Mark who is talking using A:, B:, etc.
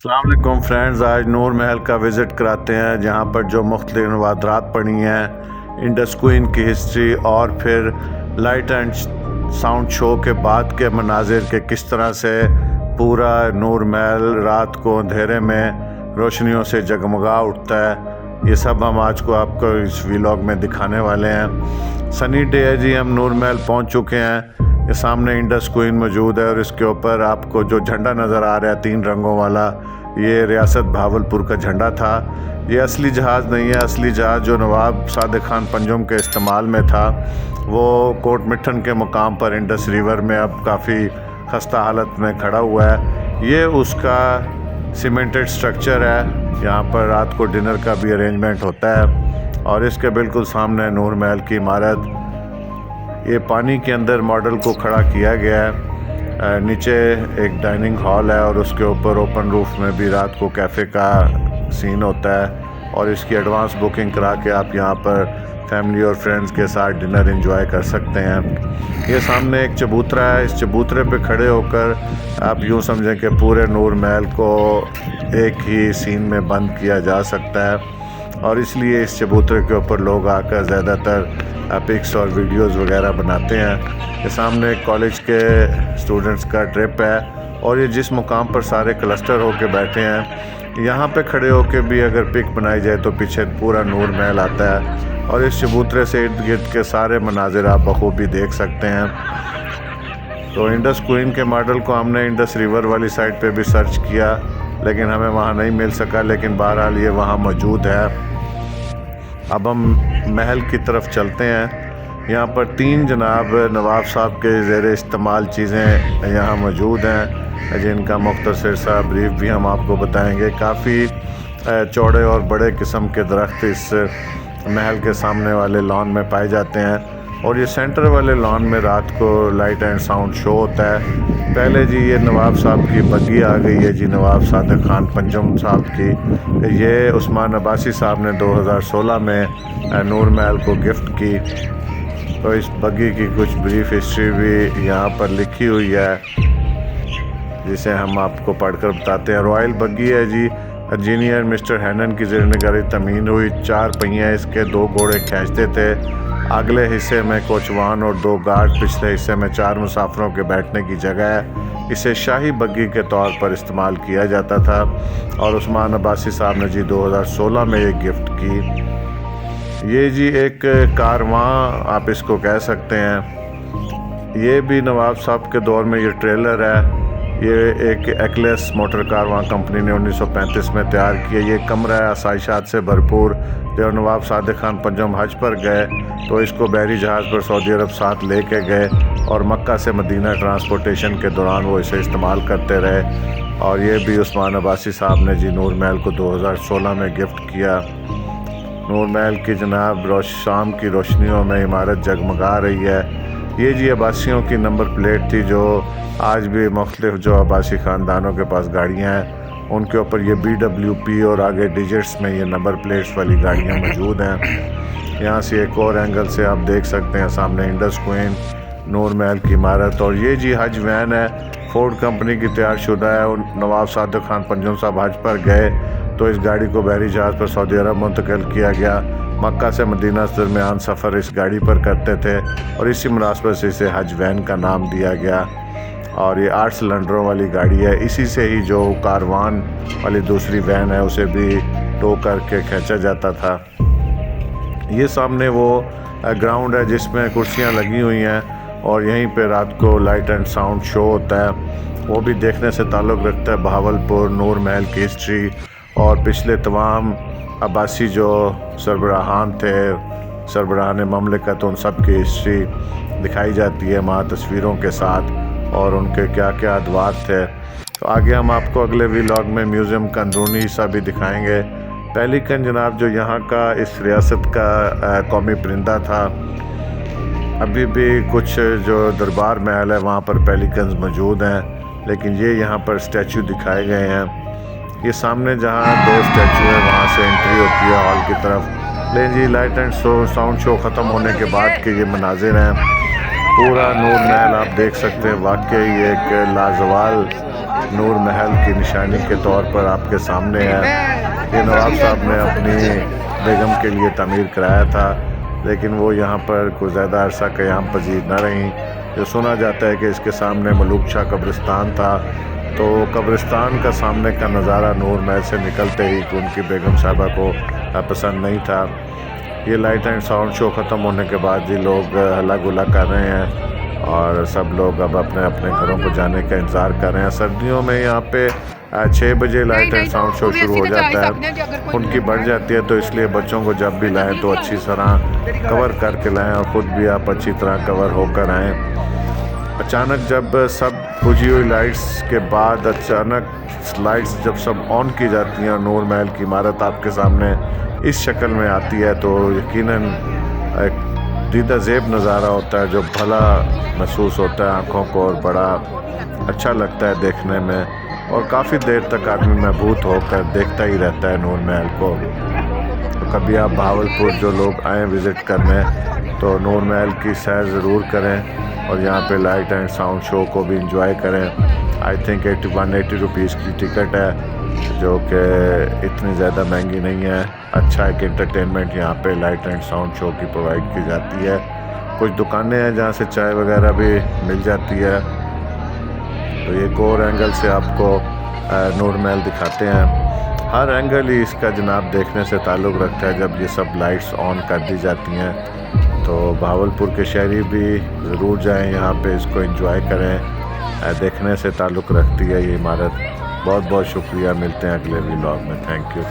A: अस्सलाम वालेकुम फ्रेंड्स, आज नूर महल का विज़िट कराते हैं जहाँ पर जो मुख्तलिफ नवादरात पड़ी हैं, इंडस क्वीन की हिस्ट्री और फिर लाइट एंड साउंड शो के बाद के मनाजिर के किस तरह से पूरा नूर महल रात को अंधेरे में रोशनियों से जगमगा उठता है। ये सब हम आज को आपको इस व्लॉग में दिखाने वाले हैं। सनी डे है जी, हम नूर महल पहुँच चुके हैं। ये सामने इंडस क्वीन मौजूद है और इसके ऊपर आपको जो झंडा नज़र आ रहा है 3 रंगों वाला, ये रियासत भावलपुर का झंडा था। ये असली जहाज़ नहीं है। असली जहाज़ जो नवाब सादिक खान पंजुम के इस्तेमाल में था वो कोट मिठन के मुकाम पर इंडस रिवर में अब काफ़ी खस्ता हालत में खड़ा हुआ है। ये उसका सीमेंटेड स्ट्रक्चर है। यहाँ पर रात को डिनर का भी अरेंजमेंट होता है और इसके बिल्कुल सामने नूर महल की इमारत। ये पानी के अंदर मॉडल को खड़ा किया गया है। नीचे एक डाइनिंग हॉल है और उसके ऊपर ओपन रूफ में भी रात को कैफ़े का सीन होता है और इसकी एडवांस बुकिंग करा के आप यहाँ पर फैमिली और फ्रेंड्स के साथ डिनर एंजॉय कर सकते हैं। ये सामने एक चबूतरा है। इस चबूतरे पे खड़े होकर आप यूँ समझें कि पूरे नूर महल को एक ही सीन में बंद किया जा सकता है और इसलिए इस चबूतरे के ऊपर लोग आकर ज़्यादातर पिक्स और वीडियोस वगैरह बनाते हैं। ये सामने एक कॉलेज के स्टूडेंट्स का ट्रिप है और ये जिस मुकाम पर सारे क्लस्टर होके बैठे हैं, यहाँ पे खड़े होके भी अगर पिक बनाई जाए तो पीछे पूरा नूर महल आता है और इस चबूतरे से इर्द गिर्द के सारे मनाजिर आप बखूबी देख सकते हैं। तो इंडस क्वीन के मॉडल को हमने इंडस रिवर वाली साइड पे भी सर्च किया लेकिन हमें वहाँ नहीं मिल सका, लेकिन बहरहाल ये वहाँ मौजूद है। अब हम महल की तरफ चलते हैं। यहाँ पर 3 जनाब नवाब साहब के ज़ेर इस्तेमाल चीज़ें यहाँ मौजूद हैं जिनका मुख्तसर सा ब्रीफ भी हम आपको बताएंगे। काफ़ी चौड़े और बड़े किस्म के दरख्त इस महल के सामने वाले लॉन में पाए जाते हैं और ये सेंटर वाले लॉन में रात को लाइट एंड साउंड शो होता है। पहले जी ये नवाब साहब की बग्गी आ गई है जी, नवाब सादिक खान पंजुम साहब की। ये उस्मान अब्बासी साहब ने 2016 में नूर महल को गिफ्ट की। तो इस बग्गी की कुछ ब्रीफ हिस्ट्री भी यहाँ पर लिखी हुई है जिसे हम आपको पढ़कर बताते हैं। रॉयल बग्गी है जी, इंजीनियर मिस्टर हैनन की ज़ेर-ए-निगरानी तमीर हुई। 4 पहिए इसके, 2 घोड़े खींचते थे। अगले हिस्से में कोचवान और 2 गार्ड, पिछले हिस्से में 4 मुसाफिरों के बैठने की जगह है। इसे शाही बग्गी के तौर पर इस्तेमाल किया जाता था और उस्मान अब्बासी साहब ने जी 2016 में ये गिफ्ट की। ये जी एक कारवां आप इसको कह सकते हैं। ये भी नवाब साहब के दौर में ये ट्रेलर है। ये एक एक्लेस मोटर कारवां कंपनी ने 1935 में तैयार किया। ये कमरा है आसाइशात से भरपूर। जब नवाब सादिक खान पंजुम हज पर गए तो इसको बहरी जहाज़ पर सऊदी अरब साथ लेके गए और मक्का से मदीना ट्रांसपोर्टेशन के दौरान वो इसे इस्तेमाल करते रहे। और ये भी उस्मान अब्बासी साहब ने जी नूर महल को 2016 में गिफ्ट किया। नूर महल की जनाब शाम की रोशनियों में इमारत जगमगा रही है। ये जी अब्बासियों की नंबर प्लेट थी जो आज भी मुख्तलिफ जो अब्बासी ख़ानदानों के पास गाड़ियाँ हैं उनके ऊपर ये BWP और आगे डिजिट्स में ये नंबर प्लेट्स वाली गाड़ियाँ मौजूद हैं। यहाँ से एक और एंगल से आप देख सकते हैं सामने इंडस क्वीन, नूर महल की इमारत। और ये जी हज वैन है, फोर्ड कंपनी की तैयार शुदा है। और नवाब सादिक खान पंजुम साहब हज पर गए तो इस गाड़ी को बहरी जहाज़ पर सऊदी अरब मुंतकिल किया गया। मक्का से मदीना के दरमियान सफ़र इस गाड़ी पर करते थे और इसी मुनासबत से इसे हज वैन का नाम दिया गया। और ये 8 सिलेंडरों वाली गाड़ी है। इसी से ही जो कारवान वाली दूसरी वैन है उसे भी टो करके खींचा जाता था। ये सामने वो ग्राउंड है जिसमें कुर्सियाँ लगी हुई हैं और यहीं पे रात को लाइट एंड साउंड शो होता है। वो भी देखने से ताल्लुक़ रखता है भावलपुर नूर महल की हिस्ट्री और पिछले तमाम अब्बासी जो सरबराहान थे, सरबराहान ममलिकत, उन सब की हिस्ट्री दिखाई जाती है वहाँ तस्वीरों के साथ और उनके क्या क्या अदवार थे। तो आगे हम आपको अगले व्लॉग में म्यूज़ियम का अंदरूनी हिस्सा भी दिखाएंगे। पेलिकन जनाब जो यहाँ का इस रियासत का कौमी परिंदा था। अभी भी कुछ जो दरबार महल है वहाँ पर पेलिकन्स मौजूद हैं, लेकिन ये यहाँ पर स्टैचू दिखाए गए हैं। ये सामने जहाँ 2 स्टैचू है वहाँ से एंट्री होती है हॉल की तरफ। लेकिन जी लाइट एंड साउंड शो ख़त्म होने के बाद के ये मनाजिर हैं। पूरा नूर महल आप देख सकते हैं। वाकई एक लाजवाब नूर महल की निशानी के तौर पर आपके सामने है। ये नवाब साहब ने अपनी बेगम के लिए तमीर कराया था, लेकिन वो यहाँ पर कोई ज़्यादा अरसा क़याम पजीर न रहीं। जो सुना जाता है कि इसके सामने मलूक शाह कब्रिस्तान था, तो कब्रिस्तान का सामने का नज़ारा नूर महल से निकलते ही उनकी बेगम साहबा को पसंद नहीं था। ये लाइट एंड साउंड शो ख़त्म होने के बाद ही लोग हल्ला गुल्ला कर रहे हैं और सब लोग अब अपने अपने घरों को जाने का इंतज़ार कर रहे हैं। सर्दियों में यहाँ पे 6 बजे लाइट एंड साउंड शो शुरू हो जाता है। उनकी बढ़ जाती है, तो इसलिए बच्चों को जब भी लाएं तो अच्छी तरह कवर करके लाएं और ख़ुद भी आप अच्छी तरह कवर होकर आएँ। अचानक जब सब बुझी हुई लाइट्स के बाद अचानक लाइट्स जब सब ऑन की जाती हैं और नूर महल की इमारत आपके सामने इस शक्ल में आती है, तो यकीनन एक दीदा ज़ेब नज़ारा होता है जो भला महसूस होता है आँखों को और बड़ा अच्छा लगता है देखने में। और काफ़ी देर तक आदमी महबूत होकर देखता ही रहता है नूर महल को। तो कभी आप भावलपुर जो लोग आएँ विज़िट करने, तो नूर महल की सैर ज़रूर करें और यहाँ पे लाइट एंड साउंड शो को भी इंजॉय करें। आई थिंक 180 रुपीज़ की टिकट है, जो कि इतनी ज़्यादा महंगी नहीं है। अच्छा एक एंटरटेनमेंट यहाँ पे लाइट एंड साउंड शो की प्रोवाइड की जाती है। कुछ दुकानें हैं जहाँ से चाय वगैरह भी मिल जाती है। तो एक और एंगल से आपको नूर महल दिखाते हैं। हर एंगल ही इसका जनाब देखने से ताल्लुक़ रखता है जब ये सब लाइट्स ऑन कर दी जाती हैं। तो भावलपुर के शहरी भी ज़रूर जाएं, यहाँ पे इसको एंजॉय करें। देखने से ताल्लुक़ रखती है ये इमारत। बहुत बहुत शुक्रिया, मिलते हैं अगले व्लॉग में। Thank you.